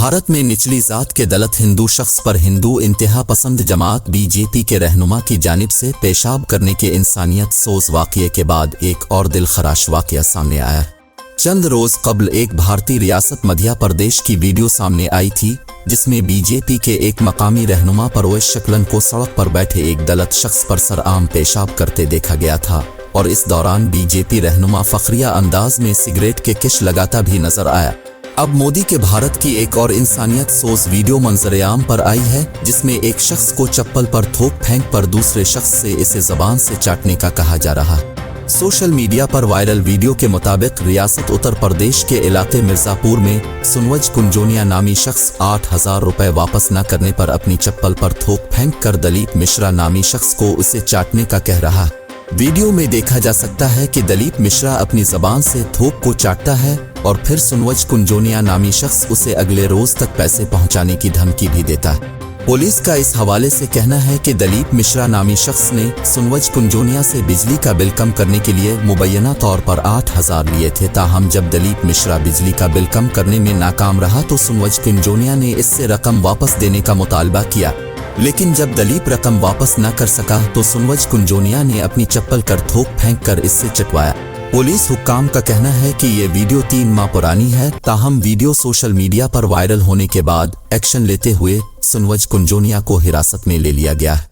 भारत में निचली जात के दलित हिंदू शख्स पर हिंदू इंतहा पसंद जमात बीजेपी के रहनुमा की जानिब से पेशाब करने के इंसानियत सोज वाक़ये के बाद एक और दिलखराश वाक़या सामने आया। चंद रोज कबल एक भारतीय रियासत मध्य प्रदेश की वीडियो सामने आई थी, जिसमें बीजेपी के एक मकामी रहनुमा परवेश शकलन को सड़क पर बैठे एक दलित शख्स पर सरआम पेशाब करते देखा गया था और इस दौरान बीजेपी रहनुमा फखरिया अंदाज में सिगरेट के किश लगाता भी नजर आया। अब मोदी के भारत की एक और इंसानियत सोज वीडियो मंजर-ए-आम पर आई है, जिसमें एक शख्स को चप्पल पर थूक फेंक पर दूसरे शख्स से इसे जबान से चाटने का कहा जा रहा है। सोशल मीडिया पर वायरल वीडियो के मुताबिक रियासत उत्तर प्रदेश के इलाके मिर्जापुर में सुनवज कुंजोनिया नामी शख्स 8,000 रुपए वापस न करने पर अपनी चप्पल पर थूक फेंक कर दलीप मिश्रा नामी शख्स को उसे चाटने का कह रहा है। वीडियो में देखा जा सकता है कि दलीप मिश्रा अपनी जबान से थूक को चाटता है और फिर सुनवज कुंजोनिया नामी शख्स उसे अगले रोज तक पैसे पहुंचाने की धमकी भी देता है। पुलिस का इस हवाले से कहना है कि दलीप मिश्रा नामी शख्स ने सुनवज कुंजोनिया से बिजली का बिल कम करने के लिए मुबैना तौर पर 8,000 लिए थे। ताहम जब दलीप मिश्रा बिजली का बिल कम करने में नाकाम रहा तो सुनवज कुंजोनिया ने इससे रकम वापस देने का मुतालबा किया, लेकिन जब दलीप रकम वापस न कर सका तो सुनवज कुंजोनिया ने अपनी चप्पल कर थूक फेंक कर इससे चटवाया। पुलिस हुक्काम का कहना है कि ये वीडियो 3 माह पुरानी है। ताहम वीडियो सोशल मीडिया पर वायरल होने के बाद एक्शन लेते हुए सुनवज कुंजोनिया को हिरासत में ले लिया गया है।